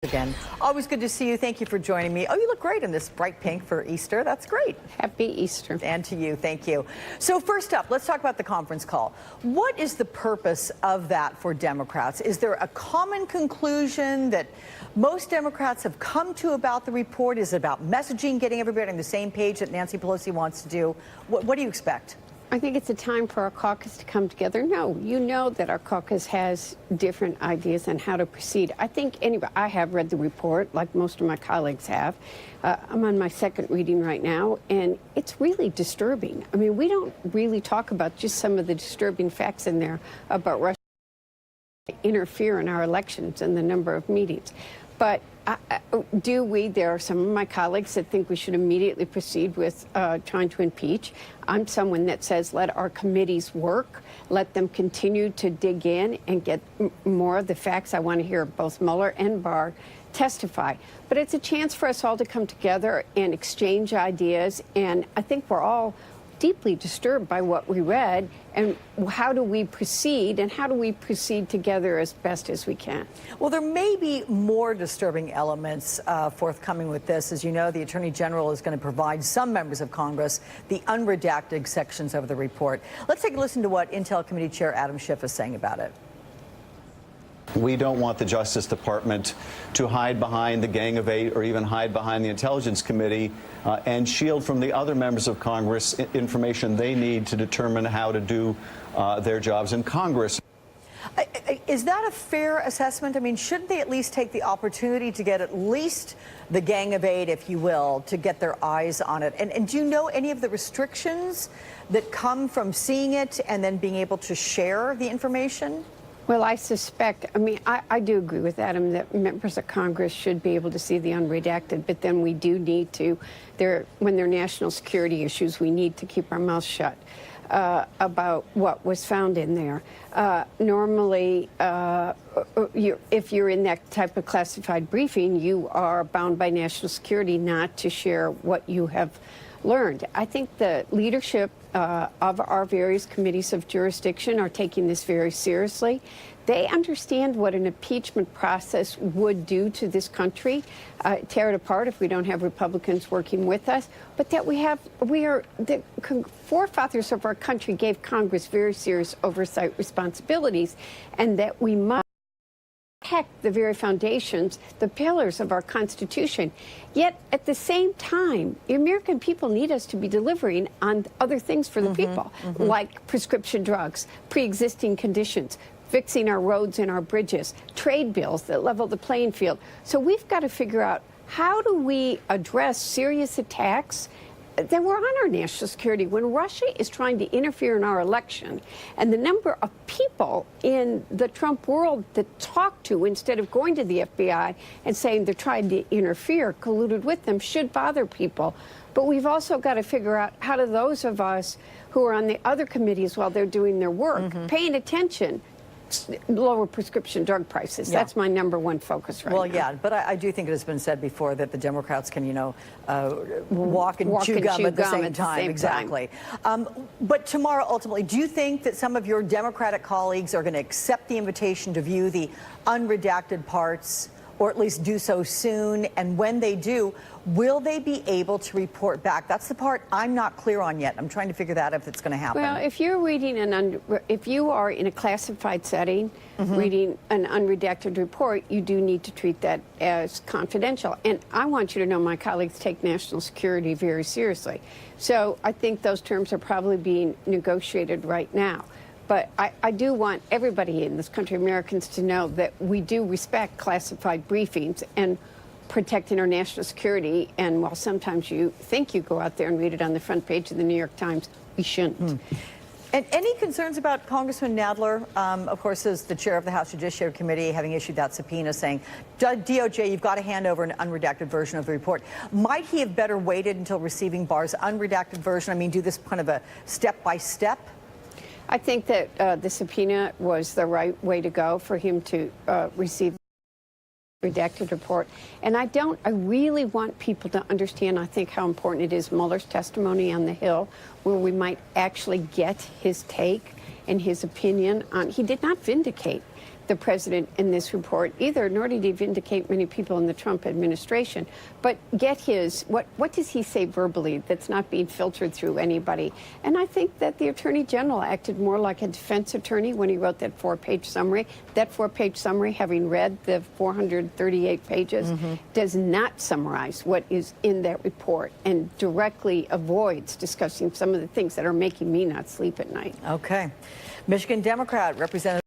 Again. Always good to see you. Thank you for joining me. Oh, you look great in this bright pink for Easter. That's great. Happy Easter. And to you. Thank you. So first up, let's talk about the conference call. What is the purpose of that for Democrats? Is there a common conclusion that most Democrats have come to about the report? Is it about messaging, getting everybody on the same page that Nancy Pelosi wants to do? What do you expect? I think it's a time for our caucus to come together. No, you know that our caucus has different ideas on how to proceed. I think I have read the report, like most of my colleagues have. I'm on my second reading right now, and it's really disturbing. I mean, we don't really talk about just some of the disturbing facts in there about Russia interfere in our elections and the number of meetings. But there are some of my colleagues that think we should immediately proceed with trying to impeach. I'm someone that says let our committees work, let them continue to dig in and get more of the facts. I want to hear both Mueller and Barr testify. But it's a chance for us all to come together and exchange ideas, and I think we're all deeply disturbed by what we read, and how do we proceed, and how do we proceed together as best as we can? Well, there may be more disturbing elements forthcoming with this. As you know, the Attorney General is going to provide some members of Congress the unredacted sections of the report. Let's take a listen to what Intel Committee Chair Adam Schiff is saying about it. We don't want the Justice Department to hide behind the Gang of Eight or even hide behind the Intelligence Committee and shield from the other members of Congress information they need to determine how to do their jobs in Congress. Is that a fair assessment? I mean, shouldn't they at least take the opportunity to get at least the Gang of Eight, if you will, to get their eyes on it? And do you know any of the restrictions that come from seeing it and then being able to share the information? Well, I suspect, I do agree with Adam that members of Congress should be able to see the unredacted, but then we do need to, when there are national security issues, we need to keep our mouths shut about what was found in there. Normally, if you're in that type of classified briefing, you are bound by national security not to share what you have learned. I think the leadership of our various committees of jurisdiction are taking this very seriously. They understand what an impeachment process would do to this country, tear it apart if we don't have Republicans working with us, but that the forefathers of our country gave Congress very serious oversight responsibilities, and that we must protect the very foundations, the pillars of our Constitution. Yet, at the same time, the American people need us to be delivering on other things for the people, like prescription drugs, pre-existing conditions, fixing our roads and our bridges, trade bills that level the playing field. So we've got to figure out, how do we address serious attacks that were on our national security when Russia is trying to interfere in our election, and the number of people in the Trump world that talk to, instead of going to the FBI and saying they're trying to interfere, colluded with them, should bother people. But we've also got to figure out, how do those of us who are on the other committees while they're doing their work, paying attention, lower prescription drug prices. Yeah. That's my #1 focus right now. Well, yeah, but I do think it has been said before that the Democrats can, walk and chew gum at the same time. Exactly. But tomorrow, ultimately, do you think that some of your Democratic colleagues are going to accept the invitation to view the unredacted parts, or at least do so soon? And when they do, will they be able to report back? That's the part I'm not clear on yet. I'm trying to figure that out if it's going to happen. Well, if you're reading if you are in a classified setting, reading an unredacted report, you do need to treat that as confidential. And I want you to know my colleagues take national security very seriously. So I think those terms are probably being negotiated right now. But I do want everybody in this country, Americans, to know that we do respect classified briefings and protecting our national security. And while sometimes you think you go out there and read it on the front page of the New York Times, we shouldn't. And any concerns about Congressman Nadler, of course, as the chair of the House Judiciary Committee, having issued that subpoena saying, DOJ, you've got to hand over an unredacted version of the report. Might he have better waited until receiving Barr's unredacted version? I mean, do this kind of a step-by-step? I think that the subpoena was the right way to go for him to receive the redacted report. And I really want people to understand, I think, how important it is, Mueller's testimony on the Hill, where we might actually get his take and his opinion on. He did not vindicate the president in this report either, nor did he vindicate many people in the Trump administration. But get his, what does he say verbally that's not being filtered through anybody? And I think that the Attorney General acted more like a defense attorney when he wrote that 4-page summary. That 4-page summary, having read the 438 pages, does not summarize what is in that report and directly avoids discussing some of the things that are making me not sleep at night. Okay. Michigan Democrat Representative